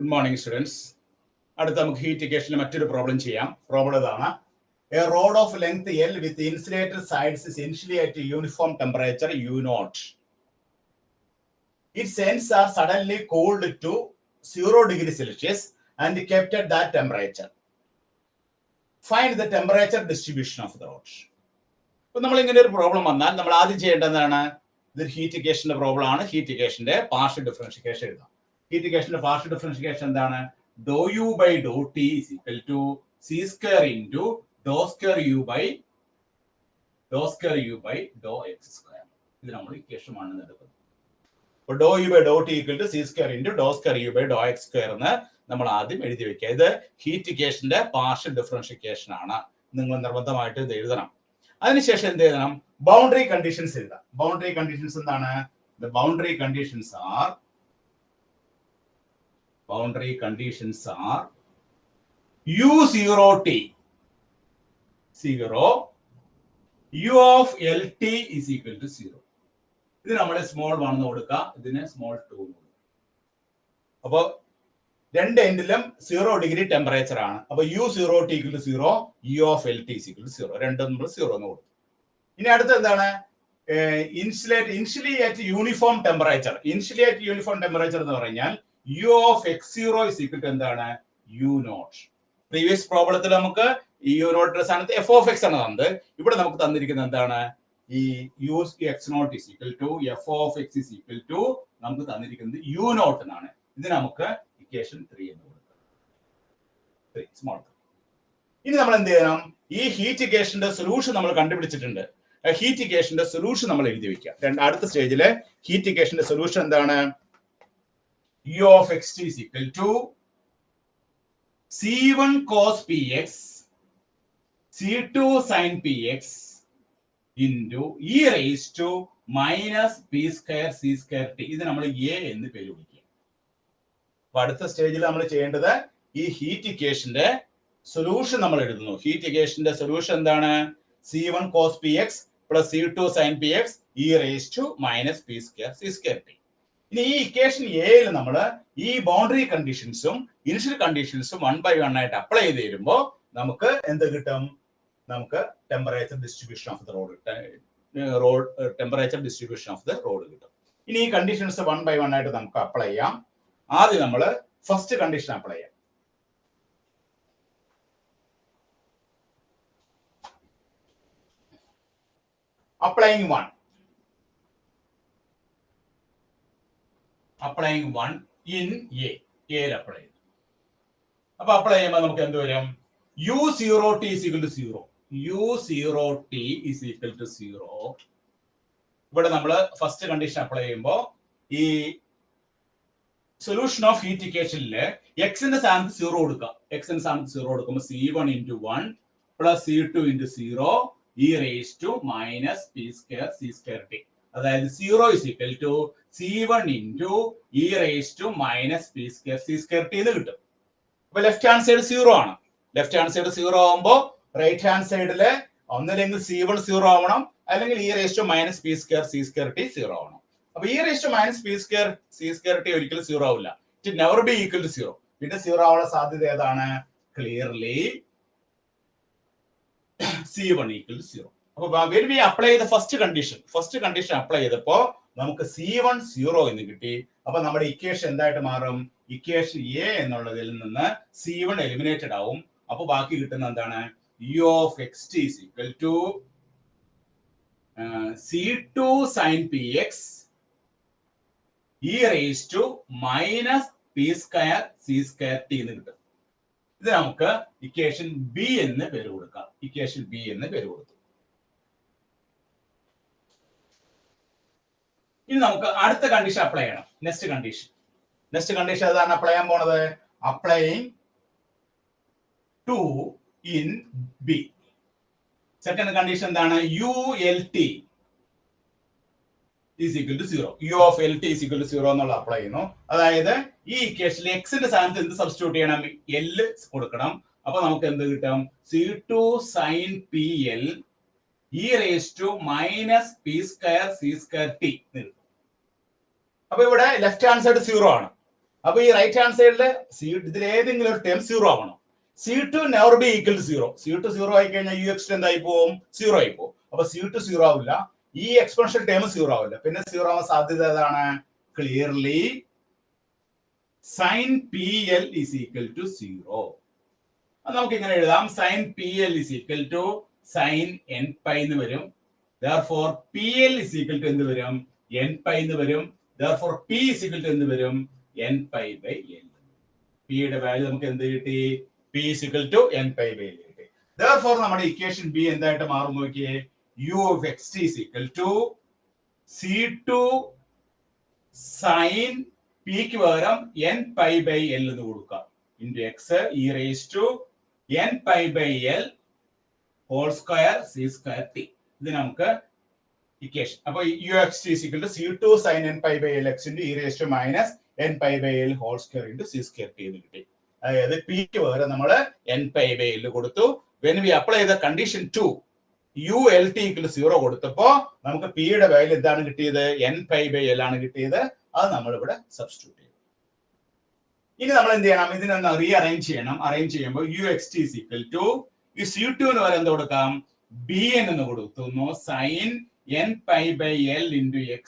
Good morning, students. അടുത്ത നമുക്ക് heat ഇക്വേഷനിൽ മറ്റൊരു പ്രോബ്ലം ചെയ്യാം. പ്രോബ്ലം ഇതാണ്. A rod of length L with insulated sides is initially at a uniform temperature U0. Its ends are suddenly cooled to 0 degrees Celsius and kept at that temperature. Find the temperature distribution of the rod. അപ്പോൾ നമ്മൾ ഇങ്ങനെ ഒരു problem വന്നാൽ നമ്മൾ ആദ്യം ചെയ്യേണ്ടതാണ്, ഇത് heat ഇക്വേഷന്റെ പ്രോബ്ലം ആണ്. ഹീറ്റ് ഇക്വേഷന്റെ പാർഷ്യൽ ഡിഫറൻഷിയേഷൻ എഴുതാം. ഹീറ്റ് ഇക്വേഷന്റെ പാർഷ്യൽ ഡിഫറൻഷിയേഷൻ എന്താണ്? Do u by do t is equal to c square into do square u by do x square. ഇത് നമ്മൾ ഇക്വേഷൻ ആണ് എടുക്കുന്നത്. അപ്പോൾ do u by do t equal to c square into do square u by do x square എന്ന് നമ്മൾ ആദ്യം എഴുതി വെക്കുക. ഇത് ഹീറ്റ് ഇക്വേഷന്റെ പാർഷ്യൽ ഡിഫറൻഷിയേഷൻ ആണ്. നിങ്ങൾ നിർബന്ധമായിട്ട് ഇത് എഴുതണം. അതിനുശേഷം എന്ത് എഴുതണം? ബൗണ്ടറി കണ്ടീഷൻസ് എഴുതാം. ബൗണ്ടറി കണ്ടീഷൻസ് എന്താണ്? The boundary conditions are U0t 0, U of LT is equal to 0. ഇത് നമ്മൾ സ്മോൾ 1 എന്ന് കൊടുക്കുക, ഇതിന് സ്മോൾ 2 എന്ന് കൊടുക്കുക. അപ്പോൾ രണ്ട് എൻഡിലും 0 ഡിഗ്രി ടെമ്പറേച്ചർ ആണ്. അപ്പോൾ U0t equal to 0, U of LT is equal to 0. രണ്ടും നമ്മൾ 0 എന്ന് കൊടുക്കും. ഇനി അടുത്ത എന്താണ്? Insulate at uniform temperature. Insulate at uniform temperature എന്ന് പറഞ്ഞാൽ U of x0 is equal to എന്താണ്? U0. പ്രീവിയസ് പ്രോബ്ലത്തിൽ നമുക്ക് ഈ U0 സ്ഥാനത്ത് f of x ആണ് തന്നത്. ഇവിടെ നമുക്ക് തന്നിരിക്കുന്നത് എന്താണ്? ഈ x0 is equal to f of x is equal to നമുക്ക് തന്നിരിക്കുന്നത് U0 എന്നാണ്. ഇത് നമുക്ക് ഇക്വേഷൻ 3 എന്ന് കൊടുക്കാം. 3 സ്മോൾ 3. ഇനി നമ്മൾ എന്ത് ചെയ്യണം? ഈ ഹീറ്റ് ഇക്വേഷന്റെ സൊല്യൂഷൻ നമ്മൾ കണ്ടുപിടിച്ചിട്ടുണ്ട്. ഹീറ്റ് ഇക്വേഷന്റെ സൊല്യൂഷൻ നമ്മൾ എഴുതി വെക്കുക. അടുത്ത സ്റ്റേജില് ഹീറ്റ് ഇക്വേഷന്റെ സൊല്യൂഷൻ എന്താണ്? U of xt is equal to C1 cos px C2 sin px into e raised to minus p square c square t. ഇത് നമ്മൾ a എന്ന് പേര് വിളിക്കുക. അപ്പൊ അടുത്ത സ്റ്റേജിൽ നമ്മൾ ചെയ്യേണ്ടത് ഈ ഹീറ്റ് ഇക്വേഷന്റെ സൊല്യൂഷൻ നമ്മൾ എഴുതുന്നു. ഹീറ്റ് ഇക്വേഷന്റെ സൊല്യൂഷൻ എന്താണ്? C1 cos px plus C2 sin px e raised to minus p square c square t. ഇനി ഈ ഇക്വേഷൻ എയിൽ നമ്മൾ ഈ ബൗണ്ടറി കണ്ടീഷൻസും ഇനിഷ്യൽ കണ്ടീഷൻസും 1 by 1 ആയിട്ട് അപ്ലൈ ചെയ്ത് തരുമ്പോൾ നമുക്ക് എന്ത് കിട്ടും? നമുക്ക് temperature distribution of the road കിട്ടും. ഇനി ഈ കണ്ടീഷൻസ് 1 by 1 ആയിട്ട് നമുക്ക് അപ്ലൈ ചെയ്യാം. ആദ്യം നമ്മൾ ഫസ്റ്റ് കണ്ടീഷൻ അപ്ലൈ ചെയ്യാം. Applying 1 in A. A apply ചെയ്തു. അപ്പൊ അപ്ലൈ ചെയ്യുമ്പോൾ നമുക്ക് എന്ത് വരും? U0t is equal to 0. U0t is equal to 0. ഇവിടെ നമ്മൾ ഫസ്റ്റ് കണ്ടീഷൻ അപ്ലൈ ചെയ്യുമ്പോൾ ഈ സൊല്യൂഷൻ ഓഫ് ഹീറ്റ് ഇക്വേഷനില് എക്സിന്റെ സ്ഥാനത്ത് 0 കൊടുക്കുക. എക്സിന്റെ സ്ഥാനത്ത് 0 കൊടുക്കുമ്പോൾ C1 into 1 plus C2 into 0 e raised to minus p square c square t. അതായത് 0 is equal to C1 into e raised to minus p square c square t എന്ന് കിട്ടും. അപ്പൊ ലെഫ്റ്റ് ഹാൻഡ് സൈഡ് 0 ആണ്. Left hand side 0 ആവുമ്പോൾ right hand സൈഡില് ഒന്നില്ലെങ്കിൽ C1 0 ആവണം, അല്ലെങ്കിൽ e raised to minus p square c square t 0 ആവണം. അപ്പൊ e raised to minus p square c square t ഒരിക്കലും 0 ആവില്ല. It never be equal to 0. പിന്നെ 0 ആവാനുള്ള സാധ്യത ഏതാണ്? Clearly C1 equal to 0. അപ്പോൾ when we apply the first condition apply ചെയ്തപ്പോ നമുക്ക് C1 0 എന്ന് കിട്ടി. അപ്പൊ നമ്മുടെ ഇക്വേഷൻ എന്തായിട്ട് മാറും? ഇക്വേഷൻ A എന്നുള്ളതിൽ നിന്ന് C1 എലിമിനേറ്റഡ് ആവും. അപ്പൊ ബാക്കി കിട്ടുന്ന എന്താണ്? U of xt is equal to C2 sin px e raised to minus p square c square t എന്ന് കിട്ടും. ഇത് നമുക്ക് ഇക്വേഷൻ ബി എന്ന് പേര് കൊടുക്കാം. ഇക്വേഷൻ ബി എന്ന് പേര് കൊടുത്തു. ഇനി നമുക്ക് അടുത്ത കണ്ടീഷൻ അപ്ലൈ ചെയ്യണം. നെക്സ്റ്റ് കണ്ടീഷൻ ഏതാണ് അപ്ലൈ ചെയ്യാൻ പോണത്? Applying 2 in B. Second condition എന്താണ്? ULT is equal to 0. U of LT is equal to 0 എന്നുള്ള അപ്ലൈ ചെയ്യുന്നു. അതായത് ഈ ഇക്വേഷനിൽ എക്സിന്റെ സ്ഥാനത്ത് എന്ത് സബ്സ്റ്റിറ്റ്യൂട്ട് ചെയ്യണം? L കൊടുക്കണം. അപ്പൊ നമുക്ക് എന്ത് കിട്ടും? C2 sin PL e raised to minus p square c square t. അപ്പൊ ഇവിടെ ലെഫ്റ്റ് ഹാൻഡ് സൈഡ് 0 ആണ്. അപ്പൊ ഈ റൈറ്റ് ഹാൻഡ് സൈഡില് ഇതിൽ ഏതെങ്കിലും ഒരു ടേം 0 ആവണം. C2 never be equal to 0. C2 0 ആയി കഴിഞ്ഞാൽ UX എന്തായി പോവും? 0 ആയി പോകും. അപ്പൊ C2 0 ആവില്ല, ഈ എക്സ്പോണൻഷ്യൽ ടേം 0 ആവില്ല. പിന്നെ 0 ആവാൻ സാധ്യത ഏതാണ്? Clearly sin PL is equal to 0. അത് നമുക്ക് ഇങ്ങനെ എഴുതാം. sin PL is equal to sin n pi എന്ന് വരും. therefore PL is equal to എന്ത് വരും? n pi എന്ന് വരും. therefore P is equal to എന്ത് വരും? n pi by L. P യുടെ വാല്യൂ നമുക്ക് എന്ത് കിട്ടി? P is equal to n pi by L കിട്ടി. therefore നമ്മുടെ ഇക്വേഷൻ B എന്തായിട്ട് മാറും നോക്കിയേ? U of xt is equal to C2 sin P ക്ക് പകരം n pi by L എന്ന് കൊടുക്കാം into x e raised to n pi by L whole square c square t. ഇത് നമുക്ക് ഇക്വേഷൻ. അപ്പൊ UXT is equal to C2 sin n pi by L x into e raised to minus n pi by L whole square into c square t എന്ന് കിട്ടി. അതായത് P ക്ക് പകരം നമ്മൾ n pi by L കൊടുത്തു. when we apply the condition 2 ULT equal to 0 കൊടുത്തപ്പോ നമുക്ക് P യുടെ വാല്യൂ എന്താണ് കിട്ടിയത്? n pi by L ആണ് കിട്ടിയത്. അത് നമ്മൾ ഇവിടെ സബ്സ്റ്റിറ്റ്യൂട്ട് ചെയ്യും. ഇനി നമ്മൾ എന്ത് ചെയ്യണം? ഇതിനൊന്ന് റീഅറേഞ്ച് ചെയ്യണം. അറേഞ്ച് ചെയ്യുമ്പോൾ UXT is equal to ഈ C2 ന് വരെ എന്ത് കൊടുക്കാം? BN എന്ന് കൊടുക്കുന്നു. sin n pi by L into x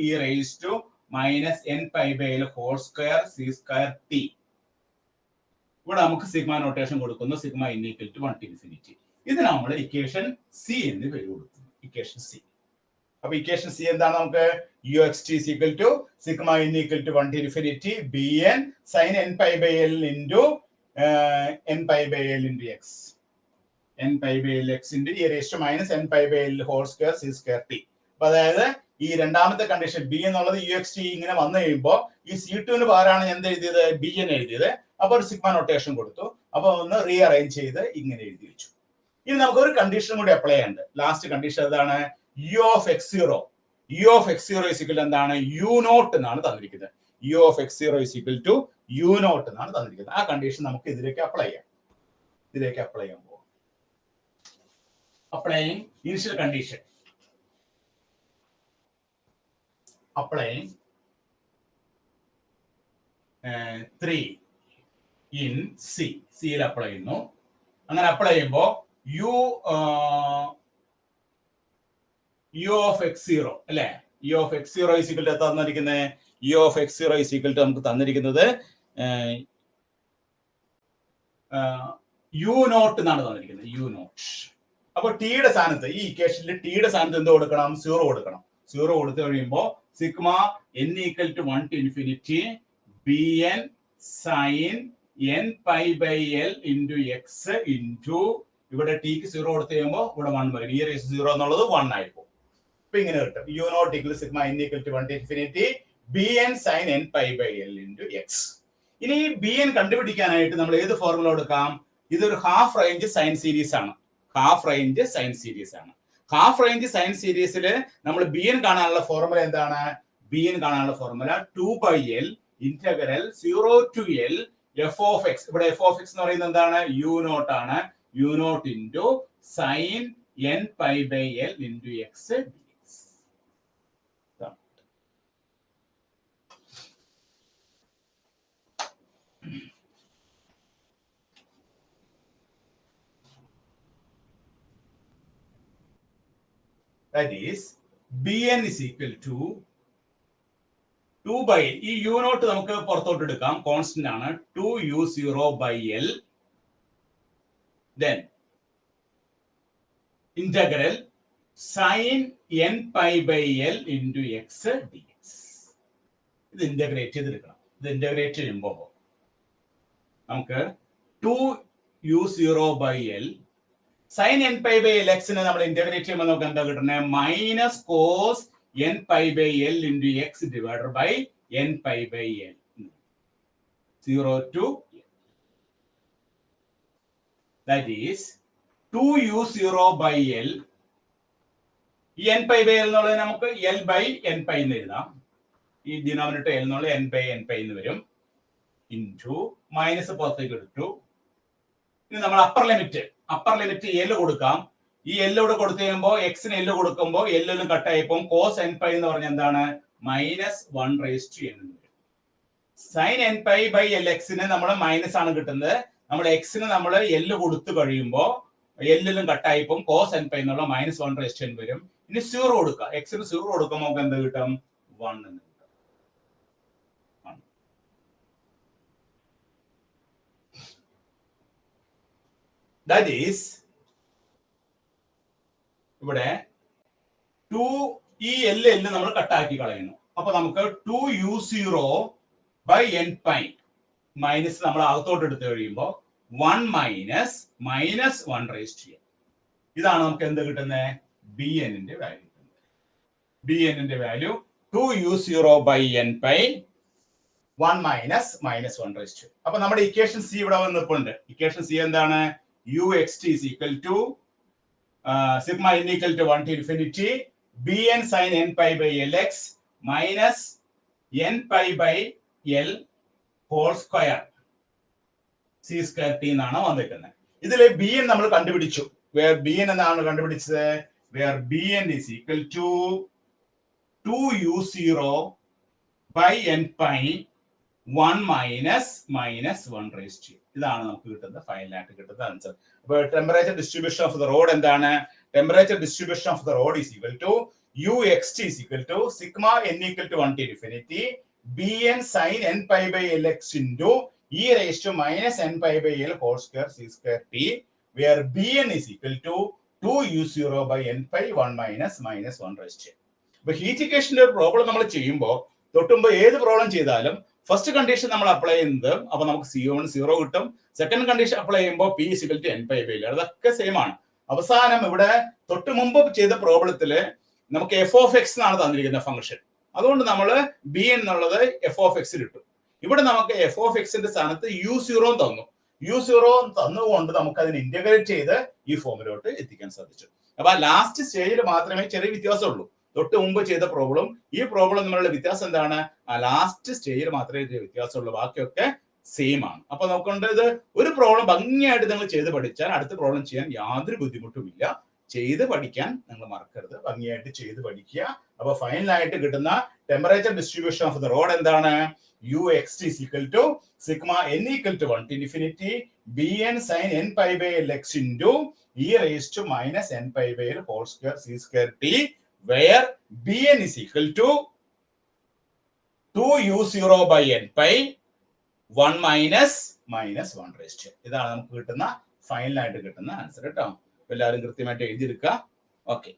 e raised to minus n pi by L whole square c square t. ഇവിടെ നമുക്ക് സിഗ്മ നോട്ടേഷൻ കൊടുക്കുന്നു. Sigma n equal to 1 to infinity. ഇത് നമ്മൾ ഇക്വേഷൻ C എന്ന് പേര് കൊടുക്കുന്നു. Equation C. അപ്പൊ equation C എന്താണ്? നമുക്ക് UXT is equal to sigma n equal to 1 to infinity BN sin n pi by L into n pi by L into x. n pi by L x into e raised to minus n pi by L whole square c square t. അപ്പൊ അതായത് ഈ രണ്ടാമത്തെ condition B എന്നുള്ളത് UXT ഇങ്ങനെ വന്നു കഴിയുമ്പോൾ ഈ C2 ന് പകരമാണ് എന്ത് എഴുതിയത്? BN എഴുതിയത്. അപ്പൊ ഒരു സിഗ്മ നൊട്ടേഷൻ കൊടുത്തു. അപ്പൊ ഒന്ന് റീഅറേഞ്ച് ചെയ്ത് ഇങ്ങനെ എഴുതി വെച്ചു. ഇനി നമുക്ക് ഒരു കണ്ടീഷൻ കൂടി അപ്ലൈ ചെയ്യാനുണ്ട്. ലാസ്റ്റ് കണ്ടീഷൻ ഏതാണ്? U of x0. U of x0 is equal to എന്താണ്? U0 എന്നാണ് തന്നിരിക്കുന്നത്. U of x0 is equal to U0 എന്നാണ് തന്നിരിക്കുന്നത്. ആ കണ്ടീഷൻ നമുക്ക് ഇതിലേക്ക് അപ്ലൈ ചെയ്യാം. ഇതിലേക്ക് അപ്ലൈ ചെയ്യാൻ പോകും. Applying initial condition. Applying 3 in C. സിയിൽ അപ്ലൈ ചെയ്യുന്നു. അങ്ങനെ അപ്ലൈ ചെയ്യുമ്പോൾ U of x0 അല്ലെ? U of x0 is equal to തന്നിരിക്കുന്നത് U of x0 is equal to നമുക്ക് തന്നിരിക്കുന്നത് U0 എന്നാണ് തന്നിരിക്കുന്നത്. U0. അപ്പൊ ടിയുടെ സ്ഥാനത്ത് ഈ ഇക്വേഷനിൽ ടിയുടെ സ്ഥാനത്ത് എന്ത് കൊടുക്കണം? 0 കൊടുക്കണം. 0 കൊടുത്തു കഴിയുമ്പോൾ sigma n equal to 1 to infinity BN sin n pi by L into x into ഇവിടെ ടിക്ക് 0 കൊടുത്തു കഴിയുമ്പോൾ ഇവിടെ 1 വരും. ഈ റേസ് 0 എന്നുള്ളത് 1 ആയിപ്പോ. ഇപ്പൊ ഇങ്ങനെ കിട്ടും. U0 equal to sigma n equal to 1 to infinity BN sin n pi by L into x. ഇനി ഈ BN കണ്ടുപിടിക്കാനായിട്ട് നമ്മൾ ഏത് ഫോർമുല കൊടുക്കാം? ഇതൊരു ഹാഫ് റേഞ്ച് സൈൻ സീരീസ് ആണ്. ഹാഫ് റേഞ്ച് സൈൻ സീരീസ് ആണ്. ഹാഫ് റേഞ്ച് സൈൻ സീരീസിൽ നമ്മൾ BN കാണാനുള്ള ഫോർമുല എന്താണ്? BN കാണാനുള്ള formula 2 by L integral 0 to L f of x. ഇവിടെ f of x എന്ന് പറയുന്നത് എന്താണ്? U0 ആണ്. U0 into sin n pi by L into x dx. That is BN is equal to 2 by ഈ U0 നമുക്ക് പുറത്തോട്ട് എടുക്കാം. Constant ആണ്. 2U0 by L then integral sin n pi by L into x dx. ഇത് integrate ചെയ്തെടുക്കണം. ഇത് integrate ചെയ്യുമ്പോൾ നമുക്ക് 2U0 by L sin n pi by L x നെ നമ്മൾ ഇന്റഗ്രേറ്റ് ചെയ്യുമ്പോൾ നമുക്ക് എന്താ കിട്ടുന്നത്? Minus cos n pi by L into x divided by n pi by L 0 to L. That is 2U0 by L. ഈ n pi by L എന്നുള്ളത് നമുക്ക് L by n pi എന്ന് എഴുതാം. ഈ ഡിനോമിനേറ്റർ L എന്നുള്ള n by n pi എന്ന് വരും. Into minus പുറത്തേക്ക് എടുത്തു. ഇനി നമ്മൾ അപ്പർ ലിമിറ്റ് L കൊടുക്കാം. ഈ L ഇവിടെ കൊടുത്തു കഴിയുമ്പോൾ എക്സിന് L കൊടുക്കുമ്പോൾ എല്ലും കട്ടായിപ്പോൾ കോസ് n pi എന്ന് പറഞ്ഞാൽ എന്താണ്? -1 raised to n എന്ന് വരും. Sine n pi by l എക്സിന് നമ്മൾ മൈനസ് ആണ് കിട്ടുന്നത്. നമ്മൾ എക്സിന് നമ്മൾ എൽ കൊടുത്തു കഴിയുമ്പോൾ എല്ലിലും കട്ടായിപ്പം കോസ് എൻ പൈ എന്നുള്ള -1/n വരും. ഇനി 0 കൊടുക്കുക. എക്സിന് 0 കൊടുക്കുമ്പോൾ നമുക്ക് എന്ത് കിട്ടും? 1 എന്ന് കിട്ടും. ദാറ്റ് ഈസ് ഇവിടെ 2 ഈ എൽ നമ്മൾ കട്ടാക്കി കളയുന്നു. അപ്പൊ നമുക്ക് 2u0 by n pi minus നമ്മൾ അകത്തോട്ട് എടുത്തു കഴിയുമ്പോൾ 1 മൈനസ് -1/n. ഇതാണ് നമുക്ക് എന്ത് കിട്ടുന്നത്? bn ന്റെ വാല്യൂ. bn ന്റെ value 2u0 by n pi 1 minus -1/n. അപ്പൊ നമ്മുടെ ഇക്വേഷൻ സി ഇവിടെ വന്നിട്ടുണ്ട്. ഇക്വേഷൻ സി എന്താണ്? uxt is equal to sigma n equal to 1 to infinity bn sin n pi by lx minus n pi by l whole square c square t എന്നാണ് വന്നിരിക്കുന്നത്. ഇതിലെ bn നമ്മൾ കണ്ടുപിടിച്ചു. where bn എന്നാണ് കണ്ടുപിടിച്ചത്? where bn is equal to 2u0 by n pi 1 minus -1/n. ഇതാണ് നമുക്ക് കിട്ടുന്നത് ഫൈനലായിട്ട് കിട്ടുന്ന ആൻസർ. അപ്പോൾ temperature distribution of the rod എന്താണ്? Temperature distribution of the rod is equal to uxt is equal to sigma n equal to 1 to infinity bn sin n pi by lx into e raised to minus n pi by l whole square c square t, where bn is equal to 2u0 by n pi 1 minus -1/n. അപ്പോൾ heat ഇക്വേഷന്റെ ഒരു problem നമ്മൾ ചെയ്യുമ്പോൾ തൊട്ടുമ്പോ ഏത് problem ചെയ്താലും first condition നമ്മൾ apply ചെയ്യുന്നത് അപ്പൊ നമുക്ക് C1 0 കിട്ടും. സെക്കൻഡ് കണ്ടീഷൻ അപ്ലൈ ചെയ്യുമ്പോൾ P = n pi by l. അതൊക്കെ സെയിം ആണ്. അവസാനം ഇവിടെ തൊട്ട് മുമ്പ് ചെയ്ത പ്രോബ്ലത്തില് നമുക്ക് f of x എന്നാണ് തന്നിരിക്കുന്ന ഫംഗ്ഷൻ. അതുകൊണ്ട് നമ്മൾ b എന്നുള്ളത് f of x ഇട്ടു. ഇവിടെ നമുക്ക് f of x ന്റെ സ്ഥാനത്ത് u0 തന്നു. u0 തന്നുകൊണ്ട് നമുക്ക് അതിനെ ഇന്റഗ്രേറ്റ് ചെയ്ത് ഈ ഫോമിലോട്ട് എത്തിക്കാൻ സാധിച്ചു. അപ്പൊ ലാസ്റ്റ് സ്റ്റേജിൽ മാത്രമേ ചെറിയ വ്യത്യാസമുള്ളൂ. തൊട്ട് മുമ്പ് ചെയ്ത പ്രോബ്ലം ഈ പ്രോബ്ലം തമ്മിലുള്ള വ്യത്യാസം എന്താണ്? ആ ലാസ്റ്റ് സ്റ്റേജിൽ മാത്രമേ വ്യത്യാസമുള്ളൂ. ബാക്കിയൊക്കെ സെയിം ആണ്. അപ്പൊ നോക്കേണ്ടത് ഇത് ഒരു പ്രോബ്ലം ഭംഗിയായിട്ട് നിങ്ങൾ ചെയ്ത് പഠിച്ചാൽ അടുത്ത പ്രോബ്ലം ചെയ്യാൻ യാതൊരു ബുദ്ധിമുട്ടുമില്ല. ചെയ്ത് പഠിക്കാൻ നിങ്ങൾ മറക്കരുത്. ഭംഗിയായിട്ട് ചെയ്ത് പഠിക്കുക. അപ്പൊ ഫൈനലായിട്ട് കിട്ടുന്ന temperature distribution of the rod എന്താണ്? uxt is equal to sigma n equal to 1 to infinity bn sin n pi by lx into e raised to minus n pi by l whole square c square t, where bn is equal to 2u0 by n pi 1 minus -1/n. ഇതാണ് നമുക്ക് കിട്ടുന്ന ഫൈനലായിട്ട് കിട്ടുന്ന answer കേട്ടോ. എല്ലാവരും കൃത്യമായിട്ട് എഴുതിയെടുക്കുക. Okay.